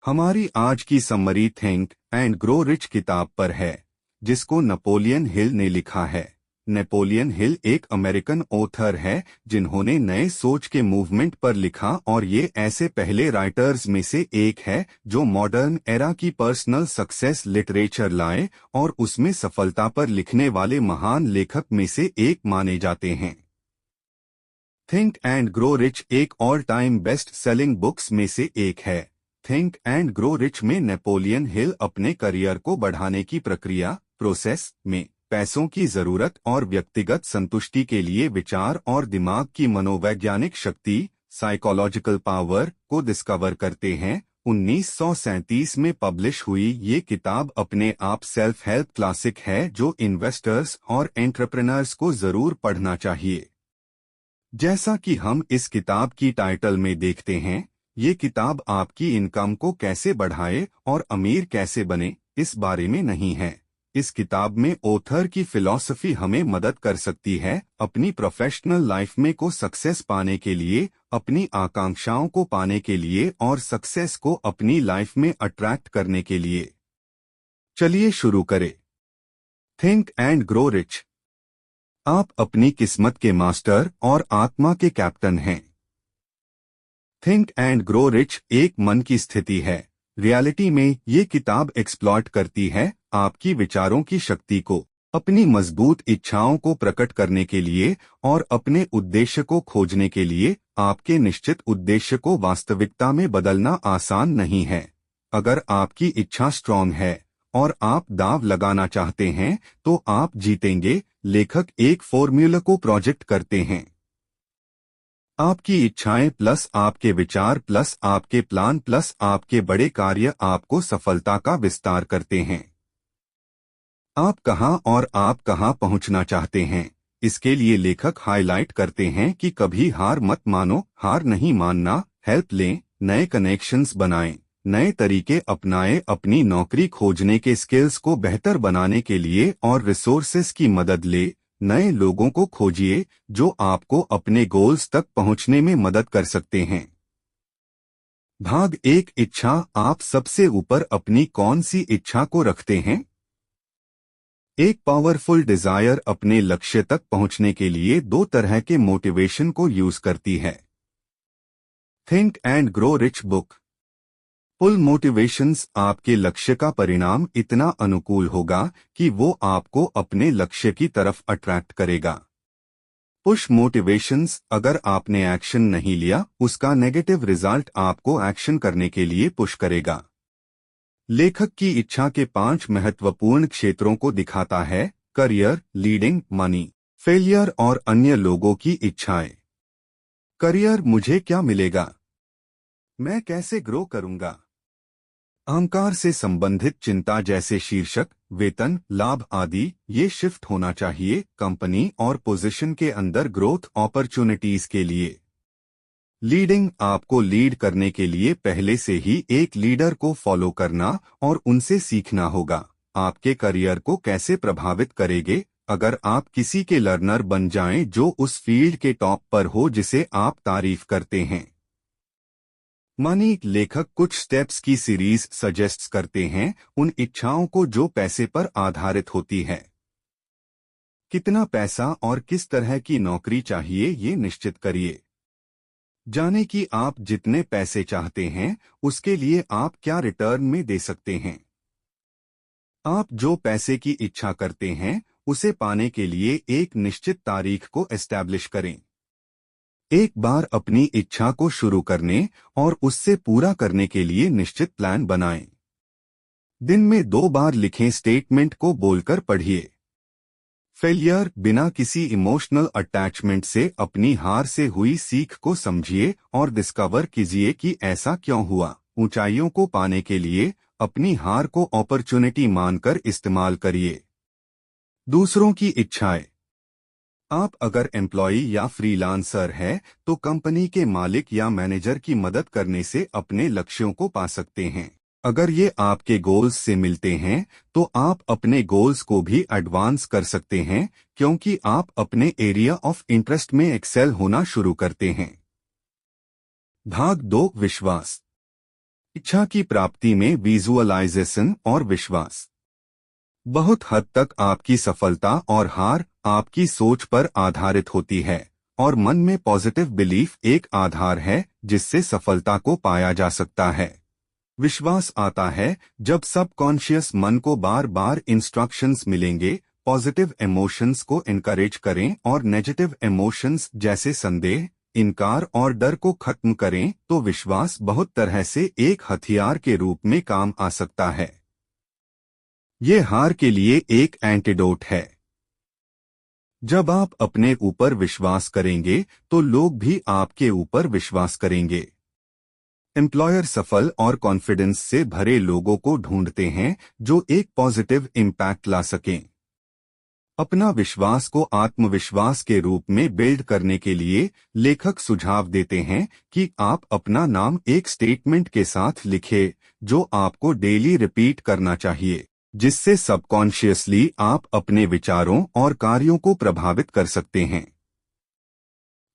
हमारी आज की summary think and grow rich किताब पर है, जिसको नेपोलियन हिल ने लिखा है। नेपोलियन हिल एक अमेरिकन ऑथर है जिन्होंने नए सोच के मूवमेंट पर लिखा, और ये ऐसे पहले राइटर्स में से एक है जो मॉडर्न एरा की पर्सनल सक्सेस लिटरेचर लाए और उसमें सफलता पर लिखने वाले महान लेखक में से एक माने जाते हैं। थिंक एंड ग्रो रिच एक all time best selling books में से एक है। थिंक एंड ग्रो रिच में नेपोलियन हिल अपने करियर को बढ़ाने की प्रक्रिया प्रोसेस में पैसों की जरूरत और व्यक्तिगत संतुष्टि के लिए विचार और दिमाग की मनोवैज्ञानिक शक्ति साइकोलॉजिकल पावर को डिस्कवर करते हैं। 1937 में पब्लिश हुई ये किताब अपने आप सेल्फ हेल्प क्लासिक है जो इन्वेस्टर्स और एंटरप्रेन्योर्स को जरूर पढ़ना चाहिए। जैसा कि हम इस किताब की टाइटल में देखते हैं, ये किताब आपकी इनकम को कैसे बढ़ाए और अमीर कैसे बने इस बारे में नहीं है। इस किताब में ऑथर की फिलॉसफी हमें मदद कर सकती है अपनी प्रोफेशनल लाइफ में को सक्सेस पाने के लिए, अपनी आकांक्षाओं को पाने के लिए और सक्सेस को अपनी लाइफ में अट्रैक्ट करने के लिए। चलिए शुरू करें। Think and grow rich. आप अपनी किस्मत के मास्टर और आत्मा के कैप्टन हैं। थिंक एंड ग्रो रिच एक मन की स्थिति है। रियलिटी में ये किताब एक्सप्लॉइट करती है आपकी विचारों की शक्ति को, अपनी मजबूत इच्छाओं को प्रकट करने के लिए और अपने उद्देश्य को खोजने के लिए। आपके निश्चित उद्देश्य को वास्तविकता में बदलना आसान नहीं है। अगर आपकी इच्छा स्ट्रॉन्ग है और आप दाव लगाना चाहते हैं तो आप जीतेंगे। लेखक एक फॉर्मूला को प्रोजेक्ट करते हैं। आपकी इच्छाएं प्लस आपके विचार प्लस आपके प्लान प्लस आपके बड़े कार्य आपको सफलता का विस्तार करते हैं। आप कहां पहुंचना चाहते हैं, इसके लिए लेखक हाईलाइट करते हैं कि कभी हार मत मानो, हार नहीं मानना, हेल्प लें, नए कनेक्शंस बनाएं, नए तरीके अपनाएं, अपनी नौकरी खोजने के स्किल्स को बेहतर बनाने के लिए और रिसोर्सेस की मदद ले, नए लोगों को खोजिए जो आपको अपने गोल्स तक पहुंचने में मदद कर सकते हैं। भाग एक इच्छा। आप सबसे ऊपर अपनी कौन सी इच्छा को रखते हैं? एक पावरफुल डिजायर अपने लक्ष्य तक पहुंचने के लिए दो तरह के मोटिवेशन को यूज करती है। Think and grow rich book. Pull motivations आपके लक्ष्य का परिणाम इतना अनुकूल होगा कि वो आपको अपने लक्ष्य की तरफ अट्रैक्ट करेगा। पुश मोटिवेशंस अगर आपने एक्शन नहीं लिया, उसका नेगेटिव रिजल्ट आपको एक्शन करने के लिए पुश करेगा। लेखक की इच्छा के 5 महत्वपूर्ण क्षेत्रों को दिखाता है: करियर, लीडिंग, मनी, फेलियर और अन्य लोगों की इच्छाएं। करियर, मुझे क्या मिलेगा, मैं कैसे ग्रो करूंगा। अहंकार से संबंधित चिंता जैसे शीर्षक, वेतन, लाभ आदि, ये शिफ्ट होना चाहिए कंपनी और पोजीशन के अंदर ग्रोथ अपॉर्चुनिटीज के लिए। लीडिंग, आपको लीड करने के लिए पहले से ही एक लीडर को फॉलो करना और उनसे सीखना होगा। आपके करियर को कैसे प्रभावित करेंगे अगर आप किसी के लर्नर बन जाएं जो उस फील्ड के टॉप पर हो जिसे आप तारीफ करते हैं। मनी, लेखक कुछ स्टेप्स की सीरीज सजेस्ट करते हैं उन इच्छाओं को जो पैसे पर आधारित होती है। कितना पैसा और किस तरह की नौकरी चाहिए ये निश्चित करिए। जाने कि आप जितने पैसे चाहते हैं उसके लिए आप क्या रिटर्न में दे सकते हैं। आप जो पैसे की इच्छा करते हैं उसे पाने के लिए एक निश्चित तारीख को एस्टैब्लिश करें। एक बार अपनी इच्छा को शुरू करने और उससे पूरा करने के लिए निश्चित प्लान बनाएं। दिन में 2 बार लिखें, स्टेटमेंट को बोलकर पढ़िए। फेलियर, बिना किसी इमोशनल अटैचमेंट से अपनी हार से हुई सीख को समझिए और डिस्कवर कीजिए कि ऐसा क्यों हुआ। ऊंचाइयों को पाने के लिए अपनी हार को अपॉर्चुनिटी मानकर इस्तेमाल करिए। दूसरों की इच्छाएं। आप अगर एम्प्लॉई या फ्रीलांसर है तो कंपनी के मालिक या मैनेजर की मदद करने से अपने लक्ष्यों को पा सकते हैं। अगर ये आपके गोल्स से मिलते हैं तो आप अपने गोल्स को भी एडवांस कर सकते हैं क्योंकि आप अपने एरिया ऑफ इंटरेस्ट में एक्सेल होना शुरू करते हैं। भाग 2, विश्वास। इच्छा की प्राप्ति में विजुअलाइजेशन और विश्वास। बहुत हद तक आपकी सफलता और हार आपकी सोच पर आधारित होती है, और मन में पॉजिटिव बिलीफ एक आधार है जिससे सफलता को पाया जा सकता है। विश्वास आता है जब सबकॉन्शियस मन को बार बार इंस्ट्रक्शंस मिलेंगे। पॉजिटिव इमोशंस को इनकरेज करें और नेगेटिव इमोशंस जैसे संदेह, इनकार और डर को खत्म करें तो विश्वास बहुत तरह से एक हथियार के रूप में काम आ सकता है। ये हार के लिए एक एंटीडोट है। जब आप अपने ऊपर विश्वास करेंगे तो लोग भी आपके ऊपर विश्वास करेंगे। एम्प्लॉयर सफल और कॉन्फिडेंस से भरे लोगों को ढूंढते हैं जो एक पॉजिटिव इम्पैक्ट ला सकें। अपना विश्वास को आत्मविश्वास के रूप में बिल्ड करने के लिए लेखक सुझाव देते हैं कि आप अपना नाम एक स्टेटमेंट के साथ लिखें जो आपको डेली रिपीट करना चाहिए, जिससे सबकॉन्शियसली आप अपने विचारों और कार्यों को प्रभावित कर सकते हैं।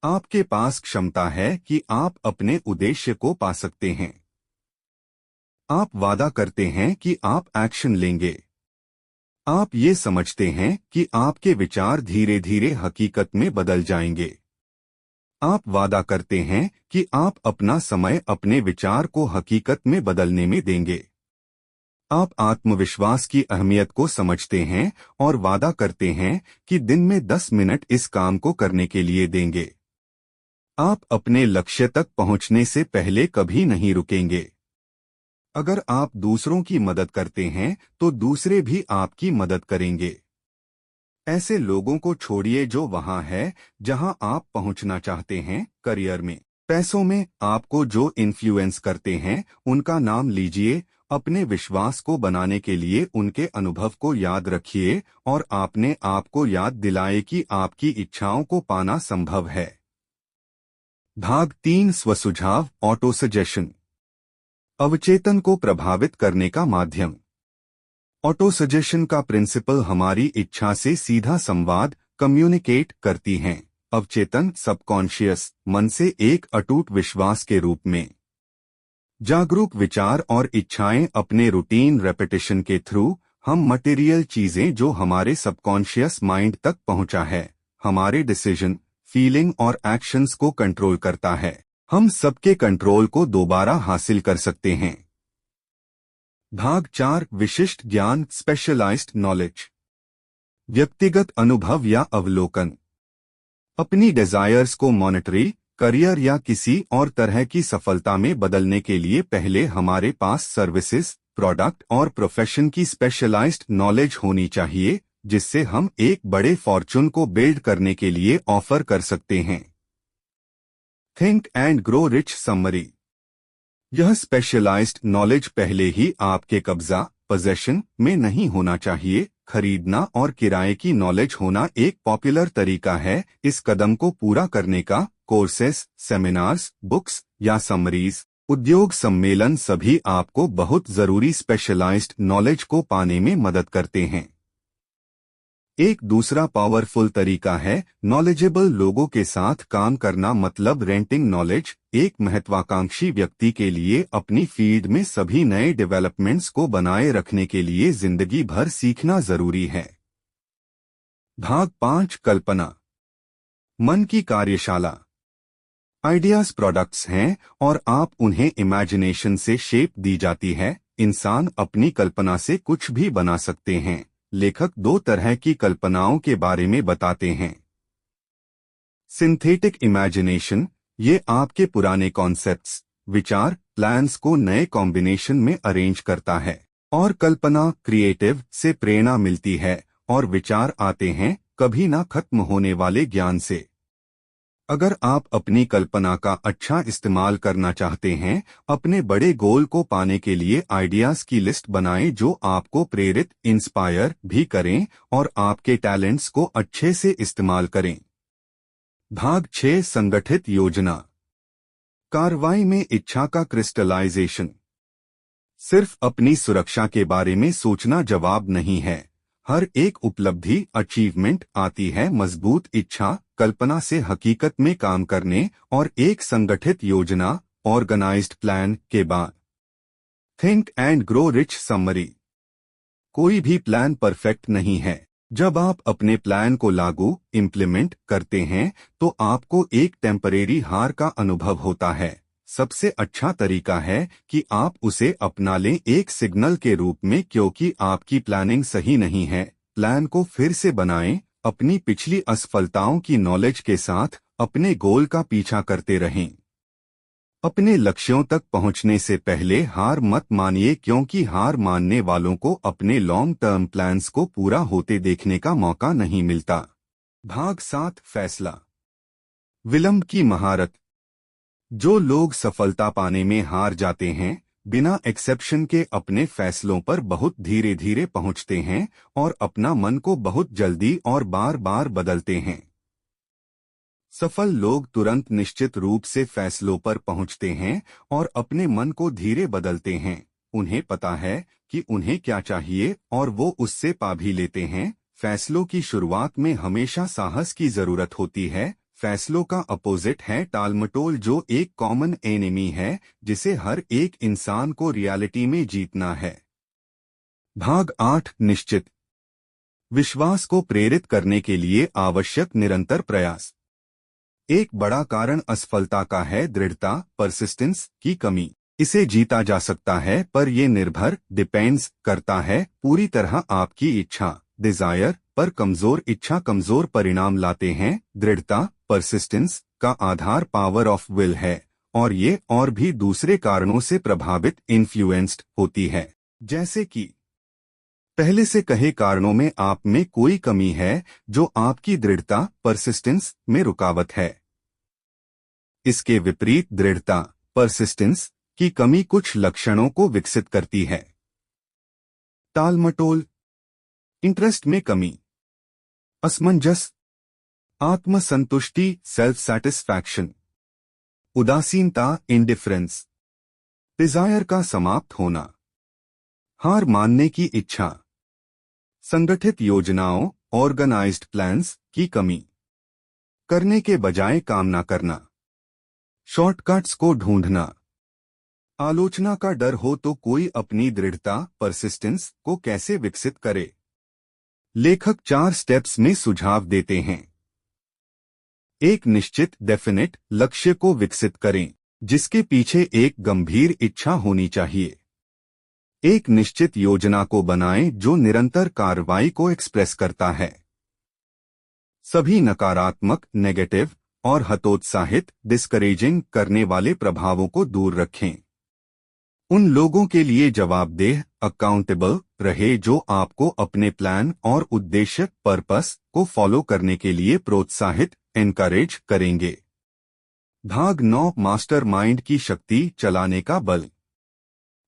आपके पास क्षमता है कि आप अपने उद्देश्य को पा सकते हैं। आप वादा करते हैं कि आप एक्शन लेंगे। आप ये समझते हैं कि आपके विचार धीरे धीरे हकीकत में बदल जाएंगे। आप वादा करते हैं कि आप अपना समय अपने विचार को हकीकत में बदलने में देंगे। आप आत्मविश्वास की अहमियत को समझते हैं और वादा करते हैं कि दिन में 10 मिनट इस काम को करने के लिए देंगे। आप अपने लक्ष्य तक पहुंचने से पहले कभी नहीं रुकेंगे। अगर आप दूसरों की मदद करते हैं तो दूसरे भी आपकी मदद करेंगे। ऐसे लोगों को छोड़िए जो वहां है जहां आप पहुंचना चाहते हैं। करियर में, पैसों में आपको जो इन्फ्लुएंस करते हैं उनका नाम लीजिए। अपने विश्वास को बनाने के लिए उनके अनुभव को याद रखिए और आपने आपको याद दिलाए कि आपकी इच्छाओं को पाना संभव है। भाग 3 स्वसुझाव ऑटो सजेशन। अवचेतन को प्रभावित करने का माध्यम। ऑटो सजेशन का प्रिंसिपल हमारी इच्छा से सीधा संवाद कम्युनिकेट करती हैं। अवचेतन सबकॉन्शियस मन से एक अटूट विश्वास के रूप में। जागरूक विचार और इच्छाएं अपने रूटीन रेपिटेशन के थ्रू हम मटेरियल चीजें जो हमारे सबकॉन्शियस माइंड तक पहुंचा है, हमारे डिसीजन, फीलिंग और एक्शंस को कंट्रोल करता है। हम सबके कंट्रोल को दोबारा हासिल कर सकते हैं। भाग 4 विशिष्ट ज्ञान स्पेशलाइज्ड नॉलेज। व्यक्तिगत अनुभव या अवलोकन। अपनी डिजायर्स को मॉनिटरी, करियर या किसी और तरह की सफलता में बदलने के लिए पहले हमारे पास सर्विसेज, प्रोडक्ट और प्रोफेशन की स्पेशलाइज्ड नॉलेज होनी चाहिए जिससे हम एक बड़े फॉर्चून को बिल्ड करने के लिए ऑफर कर सकते हैं। Think and grow rich summary. यह स्पेशलाइज्ड नॉलेज पहले ही आपके कब्जा पोजेशन में नहीं होना चाहिए। खरीदना और किराए की नॉलेज होना एक पॉपुलर तरीका है इस कदम को पूरा करने का। कोर्सेस, सेमिनार्स, बुक्स या समरीज, उद्योग सम्मेलन सभी आपको बहुत जरूरी स्पेशलाइज्ड नॉलेज को पाने में मदद करते हैं। एक दूसरा पावरफुल तरीका है नॉलेजेबल लोगों के साथ काम करना, मतलब रेंटिंग नॉलेज। एक महत्वाकांक्षी व्यक्ति के लिए अपनी फील्ड में सभी नए डेवलपमेंट्स को बनाए रखने के लिए जिंदगी भर सीखना जरूरी है। भाग 5 कल्पना। मन की कार्यशाला। आइडियाज प्रोडक्ट्स हैं और आप उन्हें इमेजिनेशन से शेप दी जाती है। इंसान अपनी कल्पना से कुछ भी बना सकते हैं। लेखक 2 तरह की कल्पनाओं के बारे में बताते हैं। सिंथेटिक इमेजिनेशन, ये आपके पुराने कॉन्सेप्ट्स, विचार, प्लान्स को नए कॉम्बिनेशन में अरेंज करता है। और कल्पना क्रिएटिव से प्रेरणा मिलती है और विचार आते हैं कभी ना खत्म होने वाले ज्ञान से। अगर आप अपनी कल्पना का अच्छा इस्तेमाल करना चाहते हैं, अपने बड़े गोल को पाने के लिए आइडियाज की लिस्ट बनाएं जो आपको प्रेरित, इंस्पायर भी करें और आपके टैलेंट्स को अच्छे से इस्तेमाल करें। भाग 6 संगठित योजना। कार्रवाई में इच्छा का क्रिस्टलाइजेशन। सिर्फ अपनी सुरक्षा के बारे में सोचना जवाब नहीं है। हर एक उपलब्धि, अचीवमेंट आती है मजबूत इच्छा, कल्पना से हकीकत में काम करने और एक संगठित योजना, ऑर्गेनाइज्ड प्लान के बाद। Think and grow rich summary. कोई भी प्लान परफेक्ट नहीं है। जब आप अपने प्लान को लागू इम्प्लीमेंट करते हैं तो आपको एक टेम्परेरी हार का अनुभव होता है। सबसे अच्छा तरीका है कि आप उसे अपना लें एक सिग्नल के रूप में, क्योंकि आपकी प्लानिंग सही नहीं है। प्लान को फिर से बनाएं, अपनी पिछली असफलताओं की नॉलेज के साथ अपने गोल का पीछा करते रहें। अपने लक्ष्यों तक पहुंचने से पहले हार मत मानिए, क्योंकि हार मानने वालों को अपने लॉन्ग टर्म प्लान्स को पूरा होते देखने का मौका नहीं मिलता। भाग 7 फैसला विलंब की महारत। जो लोग सफलता पाने में हार जाते हैं, बिना एक्सेप्शन के अपने फैसलों पर बहुत धीरे धीरे पहुंचते हैं और अपना मन को बहुत जल्दी और बार बार बदलते हैं। सफल लोग तुरंत निश्चित रूप से फैसलों पर पहुंचते हैं और अपने मन को धीरे बदलते हैं। उन्हें पता है कि उन्हें क्या चाहिए और वो उससे पा भी लेते हैं। फैसलों की शुरुआत में हमेशा साहस की जरूरत होती है। फैसलों का अपोजिट है टालमटोल, जो एक कॉमन एनिमी है जिसे हर एक इंसान को रियलिटी में जीतना है। भाग 8 निश्चित विश्वास को प्रेरित करने के लिए आवश्यक निरंतर प्रयास। एक बड़ा कारण असफलता का है दृढ़ता परसिस्टेंस की कमी। इसे जीता जा सकता है, पर यह निर्भर डिपेंड्स करता है पूरी तरह आपकी इच्छा डिजायर पर। कमजोर इच्छा कमजोर परिणाम लाते हैं। दृढ़ता परसिस्टेंस का आधार पावर ऑफ विल है और ये और भी दूसरे कारणों से प्रभावित इन्फ्लुएंस्ड होती है। जैसे कि पहले से कहे कारणों में आप में कोई कमी है जो आपकी दृढ़ता परसिस्टेंस में रुकावट है। इसके विपरीत दृढ़ता परसिस्टेंस की कमी कुछ लक्षणों को विकसित करती है। टालमटोल इंटरेस्ट में कमी, असमंजस, आत्मसंतुष्टि सेल्फ सैटिस्फैक्शन, उदासीनता इंडिफरेंस, डिजायर का समाप्त होना, हार मानने की इच्छा, संगठित योजनाओं ऑर्गेनाइज्ड प्लान्स की कमी, करने के बजाय काम न करना, शॉर्टकट्स को ढूंढना, आलोचना का डर हो तो कोई अपनी दृढ़ता परसिस्टेंस को कैसे विकसित करे। लेखक 4 स्टेप्स में सुझाव देते हैं। एक निश्चित डेफिनेट लक्ष्य को विकसित करें जिसके पीछे एक गंभीर इच्छा होनी चाहिए। एक निश्चित योजना को बनाएं जो निरंतर कार्रवाई को एक्सप्रेस करता है। सभी नकारात्मक नेगेटिव और हतोत्साहित डिस्करेजिंग करने वाले प्रभावों को दूर रखें। उन लोगों के लिए जवाबदेह अकाउंटेबल रहे जो आपको अपने प्लान और उद्देश्य पर्पस को फॉलो करने के लिए प्रोत्साहित एनकरेज करेंगे। भाग 9 मास्टरमाइंड की शक्ति चलाने का बल।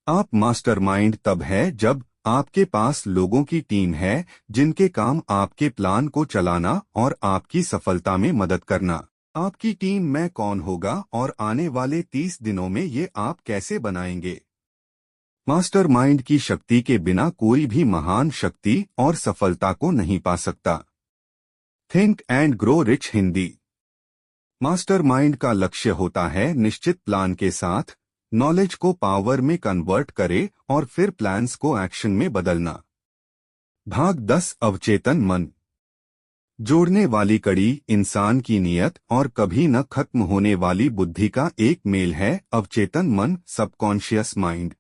आप मास्टरमाइंड तब है जब आपके पास लोगों की टीम है जिनके काम आपके प्लान को चलाना और आपकी सफलता में मदद करना। आपकी टीम में कौन होगा और आने वाले 30 दिनों में ये आप कैसे बनाएंगे। मास्टरमाइंड की शक्ति के बिना कोई भी महान शक्ति और सफलता को नहीं पा सकता। Think and grow rich Hindi. Mastermind का लक्ष्य होता है निश्चित प्लान के साथ नॉलेज को पावर में कन्वर्ट करे और फिर प्लान्स को एक्शन में बदलना। भाग 10 अवचेतन मन। जोड़ने वाली कड़ी इंसान की नियत और कभी न खत्म होने वाली बुद्धि का एक मेल है। अवचेतन मन सबकॉन्शियस माइंड।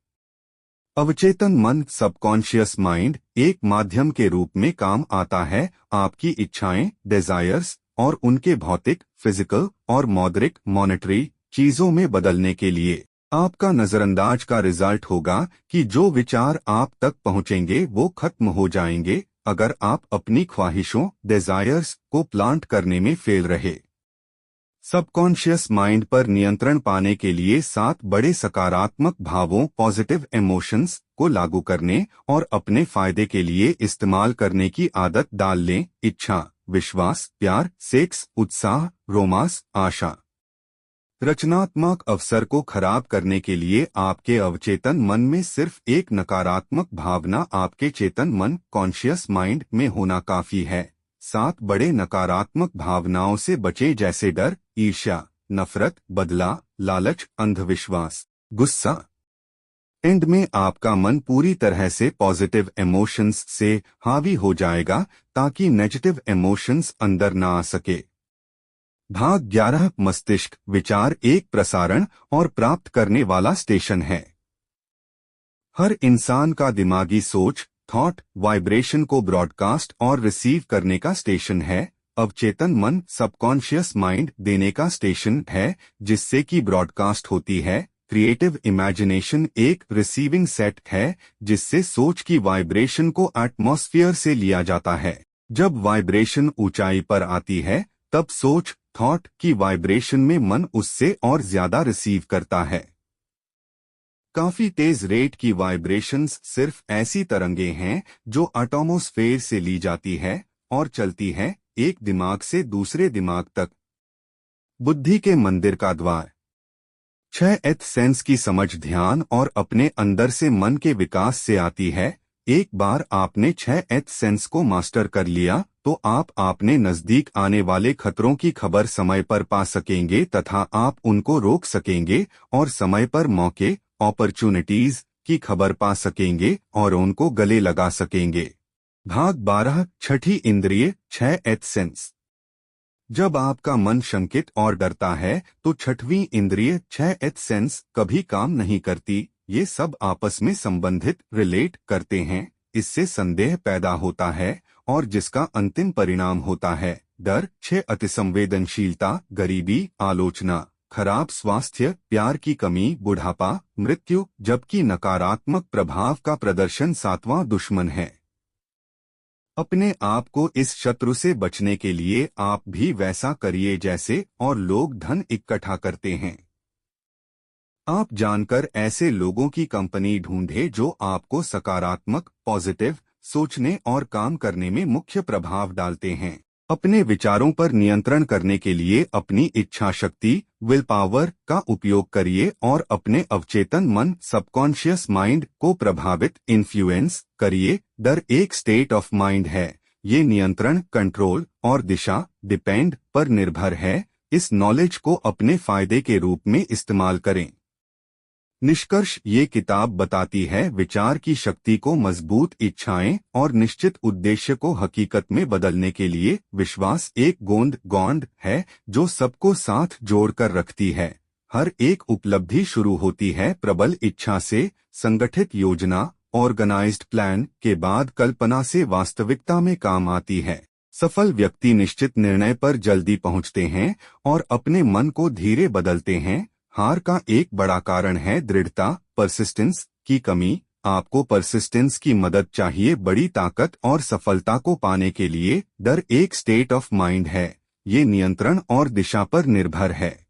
अवचेतन मन सबकॉन्शियस माइंड एक माध्यम के रूप में काम आता है आपकी इच्छाएं डिजायर्स और उनके भौतिक फिजिकल और मौद्रिक मॉनेटरी चीजों में बदलने के लिए। आपका नजरअंदाज का रिजल्ट होगा कि जो विचार आप तक पहुंचेंगे वो खत्म हो जाएंगे अगर आप अपनी ख्वाहिशों डिजायर्स को प्लांट करने में फेल रहे। सबकॉन्शियस माइंड पर नियंत्रण पाने के लिए 7 बड़े सकारात्मक भावों पॉजिटिव इमोशंस को लागू करने और अपने फायदे के लिए इस्तेमाल करने की आदत डाल लें। इच्छा, विश्वास, प्यार, सेक्स, उत्साह, रोमांस, आशा। रचनात्मक अवसर को खराब करने के लिए आपके अवचेतन मन में सिर्फ एक नकारात्मक भावना आपके चेतन मन कॉन्शियस माइंड में होना काफी है। 7 बड़े नकारात्मक भावनाओं से बचें जैसे डर, ईर्ष्या, नफरत, बदला, लालच, अंधविश्वास, गुस्सा। एंड में आपका मन पूरी तरह से पॉजिटिव इमोशंस से हावी हो जाएगा ताकि नेगेटिव इमोशंस अंदर ना आ सके। भाग 11 मस्तिष्क विचार एक प्रसारण और प्राप्त करने वाला स्टेशन है। हर इंसान का दिमागी सोच थॉट वाइब्रेशन को ब्रॉडकास्ट और रिसीव करने का स्टेशन है। अवचेतन मन सबकॉन्शियस माइंड देने का स्टेशन है जिससे कि ब्रॉडकास्ट होती है। क्रिएटिव इमेजिनेशन एक रिसीविंग सेट है जिससे सोच की वाइब्रेशन को एटमॉस्फेयर से लिया जाता है। जब वाइब्रेशन ऊंचाई पर आती है तब सोच थॉट की वाइब्रेशन में मन उससे और ज्यादा रिसीव करता है। काफी तेज रेट की वाइब्रेशंस सिर्फ ऐसी तरंगे हैं जो एटमॉस्फेयर से ली जाती है और चलती है एक दिमाग से दूसरे दिमाग तक। बुद्धि के मंदिर का द्वार 6th सेंस की समझ ध्यान और अपने अंदर से मन के विकास से आती है। एक बार आपने 6th सेंस को मास्टर कर लिया तो आप अपने नजदीक आने वाले खतरों की खबर समय पर पा सकेंगे तथा आप उनको रोक सकेंगे और समय पर मौके अपॉर्चुनिटीज की खबर पा सकेंगे और उनको गले लगा सकेंगे। भाग 12 छठी इंद्रिय 6th सेंस। जब आपका मन शंकित और डरता है तो छठवीं इंद्रिय 6th सेंस कभी काम नहीं करती। ये सब आपस में संबंधित रिलेट करते हैं। इससे संदेह पैदा होता है और जिसका अंतिम परिणाम होता है डर। 6 अतिसंवेदनशीलता गरीबी आलोचना खराब स्वास्थ्य प्यार की कमी बुढ़ापा मृत्यु। जबकि नकारात्मक प्रभाव का प्रदर्शन 7वां दुश्मन है। अपने आप को इस शत्रु से बचने के लिए आप भी वैसा करिए जैसे और लोग धन इकट्ठा करते हैं। आप जानकर ऐसे लोगों की कंपनी ढूंढे जो आपको सकारात्मक पॉजिटिव सोचने और काम करने में मुख्य प्रभाव डालते हैं। अपने विचारों पर नियंत्रण करने के लिए अपनी इच्छा शक्ति विल पावर का उपयोग करिए और अपने अवचेतन मन सबकॉन्शियस माइंड को प्रभावित इन्फ्लुएंस करिए। डर एक स्टेट ऑफ माइंड है। ये नियंत्रण कंट्रोल और दिशा डिपेंड पर निर्भर है। इस नॉलेज को अपने फायदे के रूप में इस्तेमाल करें। निष्कर्ष ये किताब बताती है विचार की शक्ति को मजबूत इच्छाएं और निश्चित उद्देश्य को हकीकत में बदलने के लिए विश्वास एक गोंद है जो सबको साथ जोड़कर रखती है। हर एक उपलब्धि शुरू होती है प्रबल इच्छा से। संगठित योजना ऑर्गेनाइज्ड प्लान के बाद कल्पना से वास्तविकता में काम आती है। सफल व्यक्ति निश्चित निर्णय पर जल्दी पहुंचते हैं और अपने मन को धीरे बदलते हैं। हार का एक बड़ा कारण है दृढ़ता परसिस्टेंस की कमी। आपको परसिस्टेंस की मदद चाहिए बड़ी ताकत और सफलता को पाने के लिए। डर एक स्टेट ऑफ माइंड है। ये नियंत्रण और दिशा पर निर्भर है।